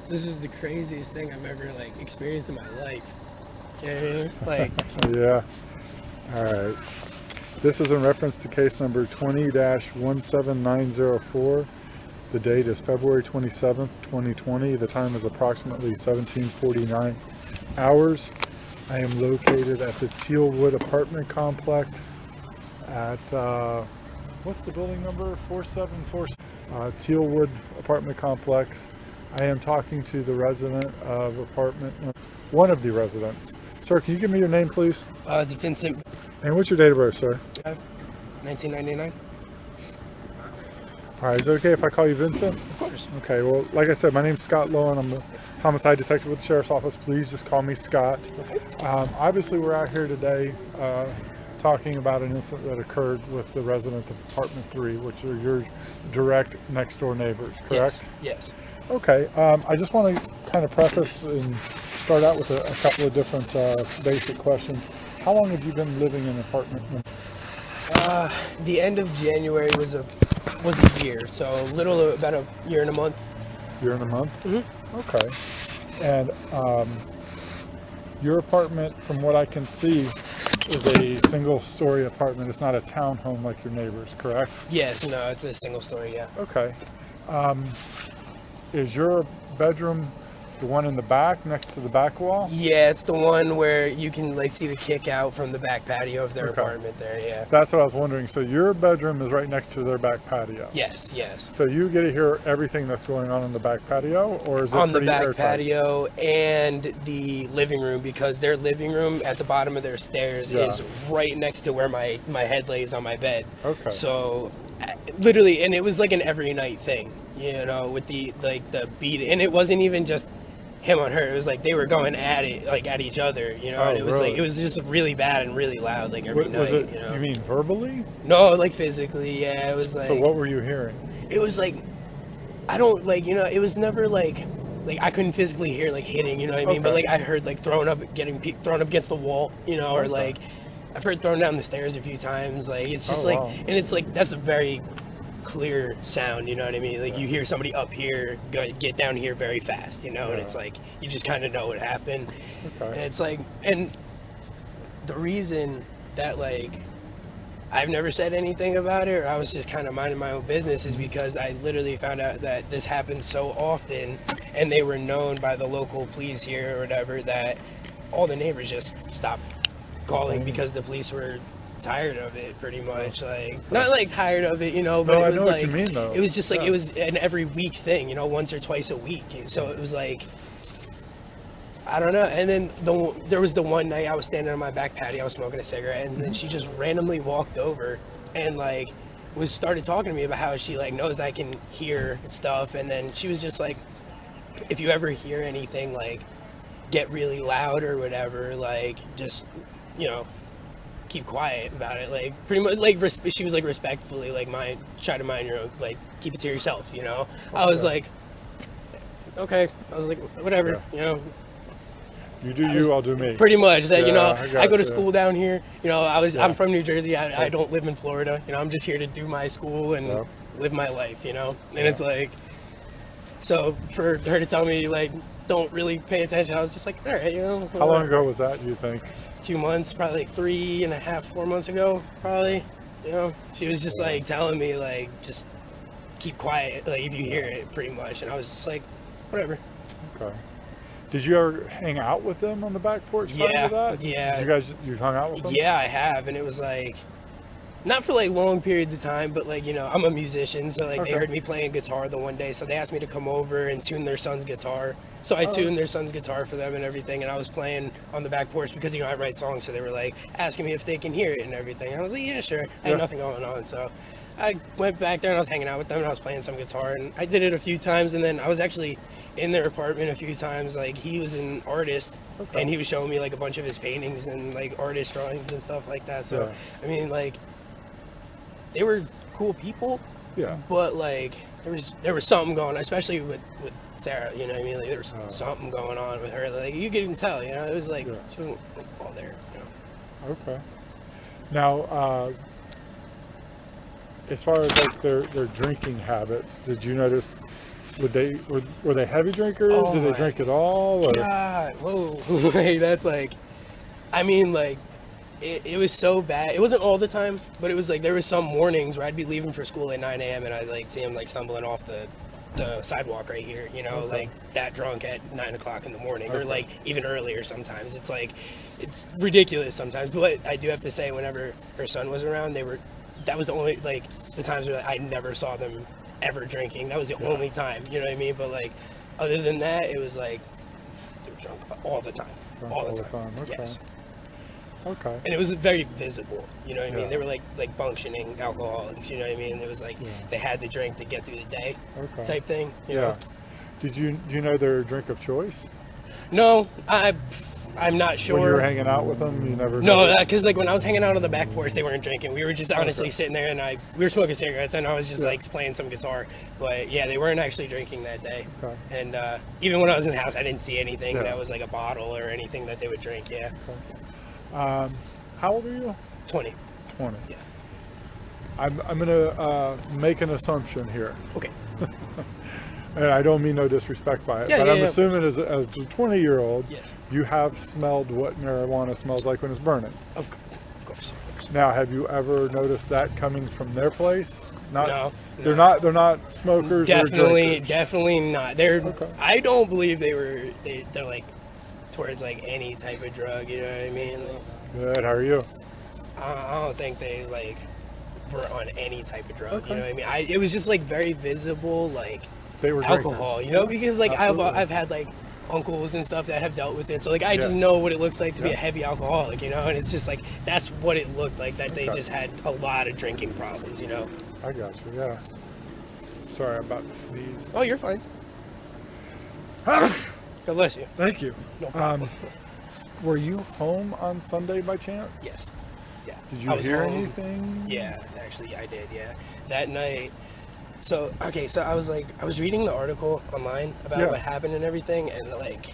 this is the craziest thing I've ever like experienced in my life. You know what I mean? Like, Yeah. All right. This is in reference to case number 20-17904. The date is February 27th, 2020. The time is approximately 17:49 hours. I am located at the Tealwood apartment complex at, what's the building number? 474 Tealwood apartment complex. I am talking to the resident of one of the residents. Sir, can you give me your name, please? it's Vincent. And what's your date of birth, sir? 1999. All right, is it okay if I call you Vincent? Of course. Okay, well, like I said, my name's Scott Lowen. I'm the homicide detective with the Sheriff's Office. Please just call me Scott. Okay. Obviously, we're out here today talking about an incident that occurred with the residents of Apartment 3, which are your direct next-door neighbors, correct? Yes. Okay, I just want to kind of preface and start out with a couple of different basic questions. How long have you been living in Apartment 1? The end of January was a year, so about a year and a month. Year and a month? Mm-hmm. Okay. And your apartment, from what I can see, is a single-story apartment. It's not a townhome like your neighbors, correct? Yes, no, it's a single story, yeah. Okay. Is your bedroom the one in the back, next to the back wall? Yeah, it's the one where you can like see the kick out from the back patio of their apartment there, yeah. That's what I was wondering. So your bedroom is right next to their back patio? Yes. So you get to hear everything that's going on in the back patio, or is it on the pretty back airtight? patio and the living room, because their living room at the bottom of their stairs is right next to where my head lays on my bed. Okay. So literally, and it was like an every night thing, you know, with the beat, and it wasn't even just him on her. It was like they were going at it, like at each other, you know. And it was really? like it was just really bad and really loud, like every night. Was it? You know? You mean verbally? No, like physically. Yeah, it was like. So what were you hearing? It was like, I don't like, you know. It was never like I couldn't physically hear like hitting, you know what I mean? But like I heard like thrown up against the wall, you know, or like I've heard thrown down the stairs a few times. Like it's just and it's like that's a very clear sound, you know what I mean? Like you hear somebody up here get down here very fast, you know, and it's like you just kind of know what happened. And it's like, and the reason that like I've never said anything about it, or I was just kind of minding my own business, is because I literally found out that this happened so often, and they were known by the local police here or whatever, that all the neighbors just stopped calling because the police were tired of it, pretty much. Like not like tired of it, you know, but it was like, what you mean, though. It was just like it was an every week thing, you know, once or twice a week. So it was like, I don't know. And then there was the one night I was standing on my back patio, I was smoking a cigarette, and then she just randomly walked over and like started talking to me about how she like knows I can hear stuff, and then she was just like, if you ever hear anything like get really loud or whatever, like just, you know, keep quiet about it. Like pretty much like she was like respectfully like try to mind your own, like keep it to yourself, you know. I was like, okay. I was like, whatever, you know. You do you, I'll do me. Pretty much. That, you know, I go to you. school down here. You know, I'm from New Jersey. I don't live in Florida. You know, I'm just here to do my school and live my life, you know. And it's like, so for her to tell me like don't really pay attention, I was just like, all right, you know. How long ago was that, do you think? A few months, probably like 3.5, 4 months ago, probably. You know, she was just like telling me like just keep quiet, like if you hear it, pretty much. And I was just like, whatever. Okay. Did you ever hang out with them on the back porch? Yeah, that? yeah. You hung out with them? Yeah, I have, and it was like, not for like long periods of time, but like, you know, I'm a musician, so like they heard me playing guitar the one day, so they asked me to come over and tune their son's guitar. So I tuned their son's guitar for them and everything, and I was playing on the back porch because, you know, I write songs, so they were like asking me if they can hear it and everything. And I was like, yeah, sure. I had nothing going on, so I went back there and I was hanging out with them and I was playing some guitar, and I did it a few times, and then I was actually in their apartment a few times. Like he was an artist and he was showing me like a bunch of his paintings and like artist drawings and stuff like that. So I mean, like they were cool people, but like there was something going on, especially with Sarah, you know what I mean? Like there was something going on with her, like you could even tell, you know. It was like she wasn't like, all there, you know. Okay. Now as far as like their drinking habits, did you notice Were they heavy drinkers? Oh Did they my drink at all? Or? God, whoa, like, that's like, I mean, like, it was so bad. It wasn't all the time, but it was like there was some mornings where I'd be leaving for school at 9 a.m. and I'd like see him like stumbling off the sidewalk right here, you know, Okay. like that drunk at 9 o'clock in the morning, or Okay. like even earlier sometimes. It's like, it's ridiculous sometimes. But I do have to say, whenever her son was around, that was the only, like, the times where I never saw them ever drinking. That was the only time, you know what I mean? But like, other than that, it was like, they were drunk all the time. Drunk All the time. Okay. Yes. Okay. And it was very visible, you know what I mean? Yeah. They were like functioning alcoholics, you know what I mean? It was like they had to drink to get through the day, Okay. type thing. You Yeah. know? Do you know their drink of choice? No, I'm not sure. When you were hanging out with them, you never. No, noticed? because like when I was hanging out on the back porch, they weren't drinking. We were just honestly sitting there, and we were smoking cigarettes, and I was just like playing some guitar. But yeah, they weren't actually drinking that day. Okay. And even when I was in the house, I didn't see anything Yeah. that was like a bottle or anything that they would drink. Yeah. How old are you? 20. 20. Yes. I'm gonna make an assumption here. Okay. And I don't mean no disrespect by it, Yeah, but yeah, I'm yeah. assuming as a 20-year-old, Yes. you have smelled what marijuana smells like when it's burning. Of course. Now, have you ever noticed that coming from their place? No. They're not smokers or drinkers. Definitely not. They're. Okay. I don't believe they're like towards like any type of drug. You know what I mean? Like, Good. How are you? I don't think they like were on any type of drug. Okay. You know what I mean? It was just like very visible, like They were alcohol. drinkers. You know, because like Absolutely. I've had like uncles and stuff that have dealt with it, so like I just Yeah. know what it looks like to be Yeah. a heavy alcoholic. You know, and it's just like that's what it looked like, that they Okay. just had a lot of drinking problems. You know. I got you. Yeah. Sorry, I'm about to sneeze. Oh, you're fine. God bless you. Thank you. No problem. Were you home on Sunday by chance? Yes. Yeah. Did I you was hear home. anything? Yeah, actually, I did. Yeah, that night. So I was reading the article online about Yeah. what happened and everything, and like,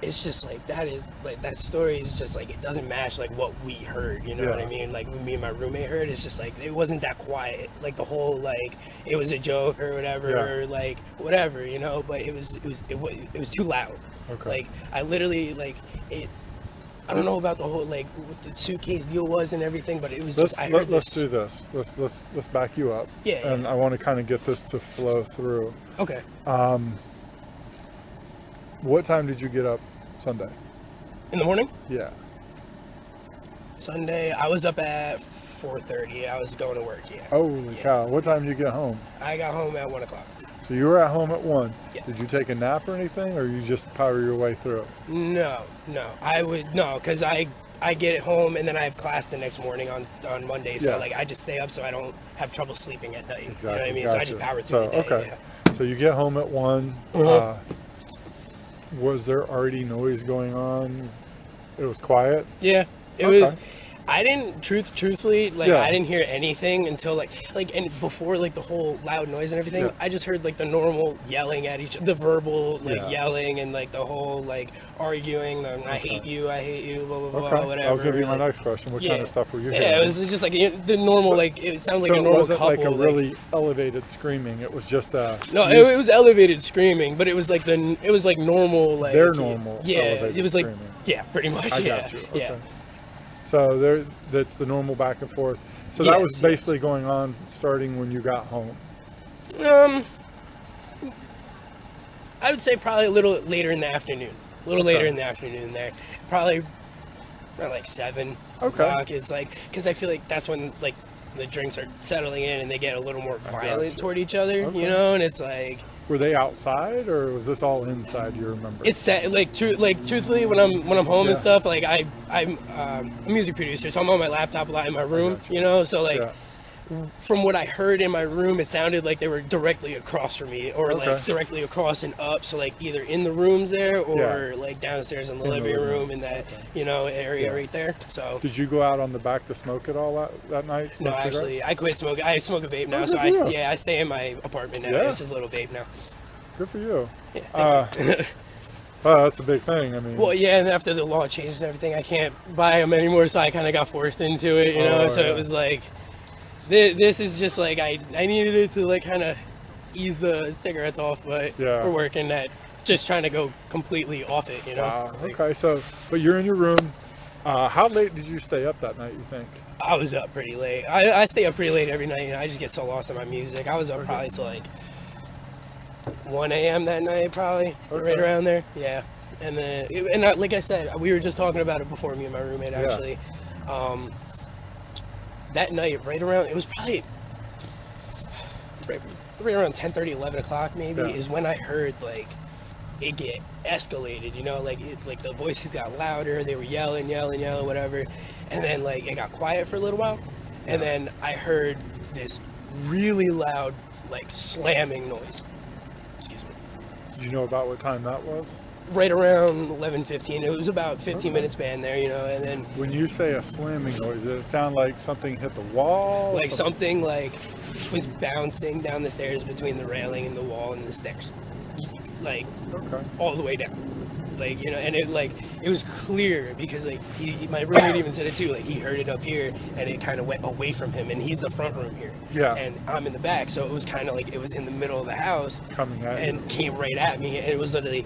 it's just like that story is just like, it doesn't match like what we heard. You know what I Yeah. mean? Like, when me and my roommate heard, it's just like it wasn't that quiet. Like the whole like it was a joke or whatever, Yeah. or like whatever, you know. But it was too loud. Okay. Like I literally like it. I don't know about the whole like what the suitcase deal was and everything, but it was just I heard Let's this. do this. Let's back you up. Yeah, And yeah. I want to kind of get this to flow through. Okay. What time did you get up Sunday? In the morning, Yeah. Sunday, I was up at 4:30. I was going to work. Yeah. Holy cow! What time did you get home? I got home at 1 o'clock. So you were at home at 1. Yeah. Did you take a nap or anything, or you just power your way through it? No. I would no, because I get home and then I have class the next morning on Monday. So Yeah. like I just stay up so I don't have trouble sleeping at night. Exactly. You know what I mean? So I just Gotcha. power through So, the day. okay. Yeah. So you get home at 1. Uh-huh. Was there already noise going on? It was quiet. Yeah, it Okay. was. I didn't truthfully like Yeah. I didn't hear anything until like and before like the whole loud noise and everything. Yeah. I just heard like the normal yelling at the verbal like Yeah. yelling and like the whole like arguing. I hate you, blah blah blah, Okay. whatever. That was gonna be my like- next question. What kind of stuff were you hearing? Yeah, it was just like the normal like it sounds like So a it normal wasn't couple. like a really elevated screaming. It was just a. No, it was elevated screaming, but it was like normal like Their normal Yeah, elevated it was like screaming. yeah, pretty much. I yeah, got you. yeah. Okay. So that's the normal back and forth. So that Yes, was basically going on starting when you got home. I would say probably a little later in the afternoon. A little later in the afternoon there. Probably around like 7 o'clock. It's like, because I feel like that's when like the drinks are settling in and they get a little more violent you. toward each other, Okay. you know? And it's like, Were they outside or was this all inside? You remember? it's sad. Like, truthfully, when I'm home and Yeah. stuff, like I'm a music producer, so I'm on my laptop a lot in my room, got you. you know? So like, Yeah. from what I heard in my room, it sounded like they were directly across from me, or Okay. like directly across and up. So like either in the rooms there, or Yeah. like downstairs in the In the living living room room. in that area Yeah. right there. So Did you go out on the back to smoke it all that night? no, Smoke actually, cigarettes? I quit smoking. I smoke a vape now, Oh, so good for you. I stay in my apartment now. Yeah. It's just a little vape now. Good for you. Yeah. Well, that's a big thing. I mean, Well, yeah, and after the law changed and everything, I can't buy them anymore, so I kind of got forced into it, you know. Oh, So yeah. it was like, this is just like I needed it to like kind of ease the cigarettes off, but Yeah. we're working at just trying to go completely off it, you know? Wow. Like, Okay. So, but you're in your room. How late did you stay up that night, you think? I was up pretty late. I stay up pretty late every night, and I just get so lost in my music. I was up probably till like 1 a.m. that night, probably, right around there. Yeah. And then, like I said, we were just talking about it before, me and my roommate, actually. That night, right around, it was probably right around 10:30, 11 o'clock maybe, is when I heard, like, it get escalated, you know, like, it's like the voices got louder, they were yelling, whatever, and then, like, it got quiet for a little while, and then I heard this really loud, like, slamming noise. Excuse me. Do you know about what time that was? Right around 11:15. It was about 15 minute span there, you know, and then... When you say a slamming noise, does it sound like something hit the wall? Like something, like, was bouncing down the stairs between the railing and the wall and the stairs. Like, all the way down. Like, you know, and it, like, it was clear because, like, my roommate even said it too, like, he heard it up here and it kind of went away from him, and he's the front room here. Yeah. And I'm in the back, so it was kind of like it was in the middle of the house. Coming at you. And came right at me, and it was literally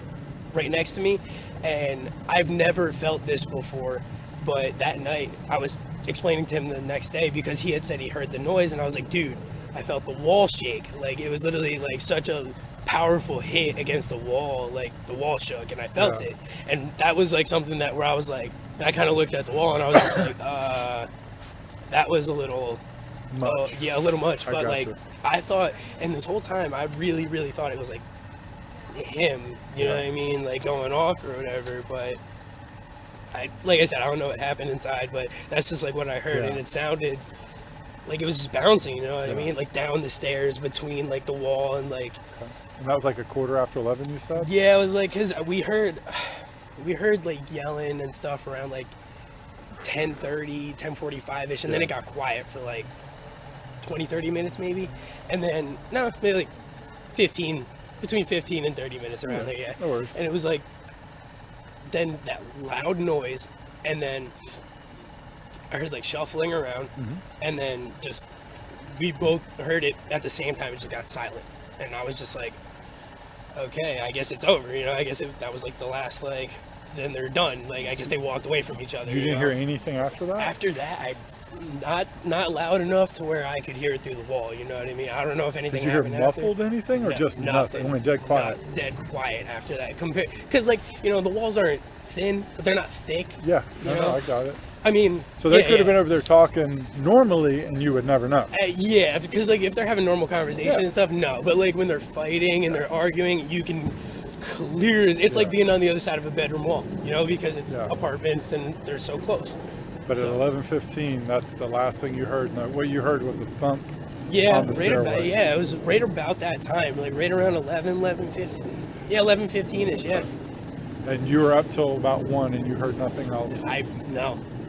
right next to me, and I've never felt this before, but that night I was explaining to him the next day because he had said he heard the noise, and I was like, dude, I felt the wall shake. Like, it was literally like such a powerful hit against the wall, like the wall shook, and I felt it, and that was like something that where I was like, I kind of looked at the wall and I was just like, that was a little much. Yeah, a little much, but like I thought, and this whole time I really thought it was like him, you know what I mean, like going off or whatever, but like I said, I don't know what happened inside, but that's just like what I heard, and it sounded like it was just bouncing, you know what I mean, like down the stairs between like the wall and like. And that was like a 11:15, you said? Yeah, it was like, cause we heard like yelling and stuff around like 10:30, 10:45ish, and then it got quiet for like 20-30 minutes maybe, and then maybe like between 15 and 30 minutes around there, No worries. and it was like then that loud noise, and then I heard like shuffling around, and then just we both heard it at the same time. It just got silent, and I was just like, okay, I guess it's over, you know. I guess that was like the last, like, then they're done. Like, I guess they walked away from each other. You didn't hear anything after that? After that, not loud enough to where I could hear it through the wall, you know what I mean? I don't know if anything happened. Did you hear muffled anything, or no, just nothing? It went dead quiet. Dead quiet after that. Because, like, you know, the walls aren't thin, but they're not thick. Yeah, no, I got it. I mean, so they could have been over there talking normally, and you would never know. Yeah, because like if they're having normal conversation and stuff, no. But like when they're fighting and they're arguing, you can clear. It's like being on the other side of a bedroom wall, you know, because it's apartments and they're so close. But at 11:15, that's the last thing you heard. And what you heard was a thump. Yeah, on the stairway. it was right about that time, like right around 11:15. Yeah, 11:15ish. Yeah. And you were up till about 1, and you heard nothing else.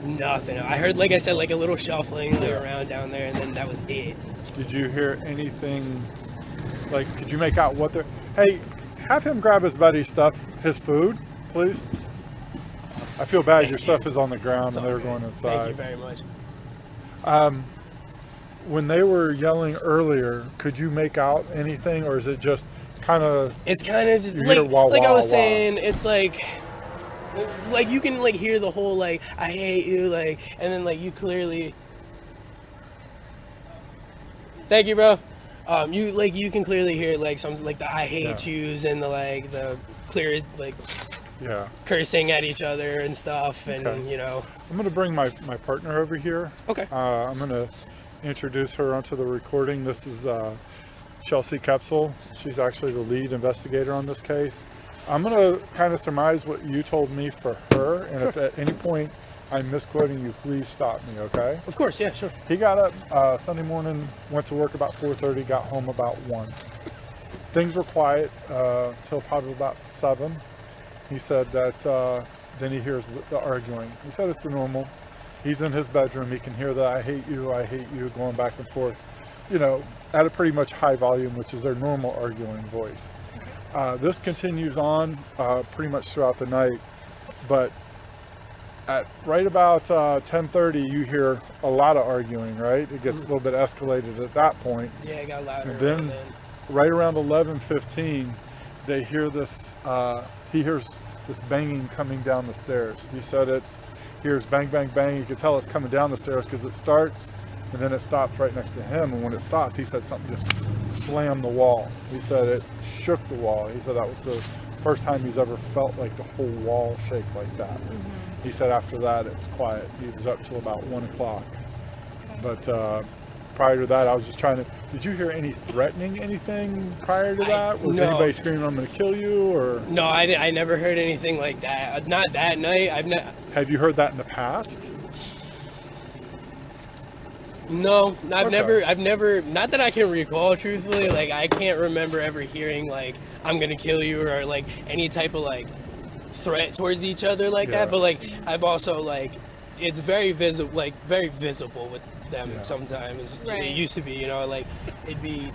Nothing. I heard, like I said, like a little shuffling around down there, and then that was it. Did you hear anything? Like, could you make out what they're? Hey, have him grab his buddy's stuff, his food, please. I feel bad. Your stuff is on the ground, and they were going inside. Thank you very much. When they were yelling earlier, could you make out anything, or is it just kind of? It's kind of just like I was saying. It's like you can like hear the whole like I hate you, like, and then like you clearly. Thank you, bro. You can clearly hear like some like the I hate yous and the clear like cursing at each other and stuff, and you know. I'm gonna bring my partner over here. Okay. I'm gonna introduce her onto the recording. This is Chelsea Kepsel. She's actually the lead investigator on this case. I'm going to kind of surmise what you told me for her, and if at any point I'm misquoting you, please stop me, okay? Of course, yeah, sure. He got up Sunday morning, went to work about 4:30, got home about 1. Things were quiet till probably about 7. He said that then he hears the arguing. He said it's the normal. He's in his bedroom. He can hear the I hate you going back and forth, you know, at a pretty much high volume, which is their normal arguing voice. This continues on pretty much throughout the night, but at right about 10:30, you hear a lot of arguing, right? It gets a little bit escalated at that point. Yeah, it got louder. And then right around 11:15, they hear this. He hears this banging coming down the stairs. He said hears bang, bang, bang. You could tell it's coming down the stairs because it starts and then it stops right next to him. And when it stopped, he said something just slammed the wall. He said it shook the wall. He said that was the first time he's ever felt like the whole wall shake like that. He said after that it was quiet. He was up till about 1 o'clock. But prior to that, I was just trying to. Did you hear any threatening anything prior to that? Was no. anybody screaming, "I'm going to kill you"? Or No, I never heard anything like that. Not that night. Have you heard that in the past? No, I've Okay. never. Not that I can recall, truthfully. Like, I can't remember ever hearing like "I'm gonna kill you" or like any type of like threat towards each other like Yeah. that. But like, I've also like, it's very visible with them sometimes. Right. It used to be, like it'd be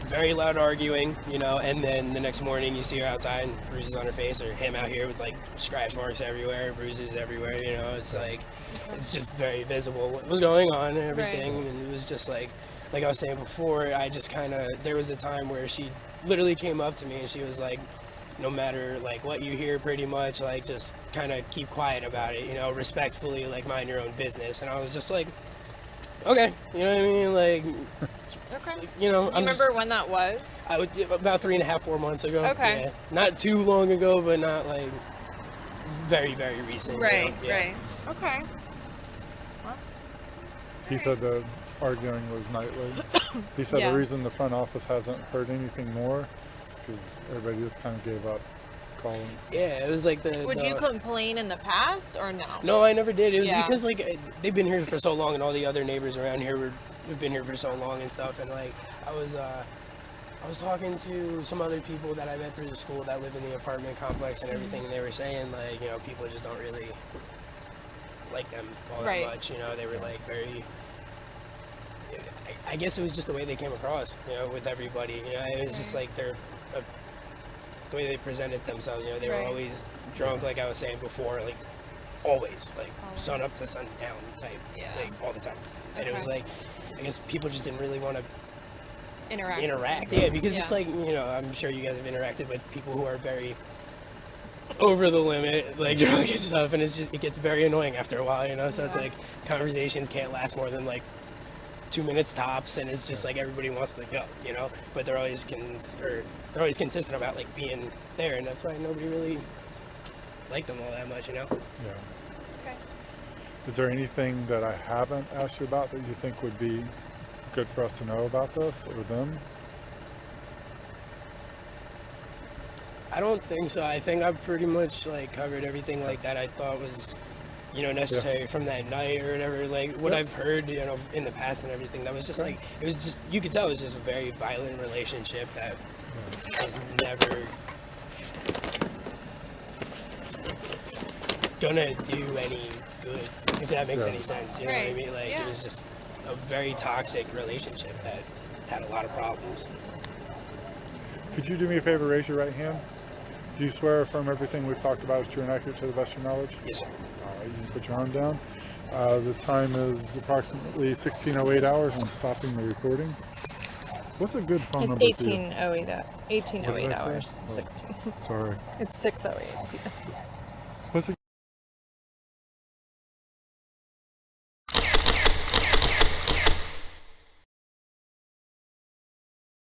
very loud arguing, and then the next morning you see her outside and bruises on her face, or him out here with like scratch marks everywhere, bruises everywhere, it's like, it's just very visible what was going on and everything. Right. And it was just like I was saying before, I just there was a time where she literally came up to me and she was like, no matter like what you hear, pretty much like just kind of keep quiet about it, respectfully, like mind your own business. And I was just like, okay, you know what I mean? Like, Okay. you Remember when that was? I would about 3.5, 4 months ago. Okay. Yeah. Not too long ago, but not like very, very recent. Right, Yeah. right. Okay. He said the arguing was nightly. He said Yeah. the reason the front office hasn't heard anything more is because everybody just kind of gave up calling. Yeah, it was like Would you complain in the past or no? No, I never did. It was Yeah. because like they've been here for so long, and all the other neighbors around here have been here for so long and stuff. And like I was talking to some other people that I met through the school that live in the apartment complex and everything, and they were saying like, people just don't really like them all that Right. much. They were like very. I guess it was just the way they came across, with everybody. It was just like the way they presented themselves. They were Right. always drunk, like I was saying before, like always, like sun up to sun down type, Yeah. like all the time. And it was Okay. like, I guess people just didn't really want to Interact. Yeah, because Yeah. it's like, I'm sure you guys have interacted with people who are very over the limit, like drunk and stuff, and it gets very annoying after a while, so it's like conversations can't last more than like 2 minutes tops, and it's just like everybody wants to go, but they're always consistent about like being there, and that's why nobody really liked them all that much, Yeah. Okay. Is there anything that I haven't asked you about that you think would be good for us to know about this or them? I don't think so. I think I've pretty much like covered everything like that I thought was, necessary from that night or whatever. Like what I've heard, in the past and everything. That was just like, it was just, you could tell it was just a very violent relationship that was never gonna do any good, if that makes any sense. You know what I Right. mean? Like Yeah. it was just a very toxic relationship that had a lot of problems. Could you do me a favor, raise your right hand? Do you swear or affirm everything we've talked about is true and accurate to the best of your knowledge? Yes, sir. All right, you can put your arm down. The time is approximately 16:08 hours. I'm stopping the recording. What's a good phone number It's for you? 18:08 What did I say? hours. Oh. 16. Sorry. It's 6:08.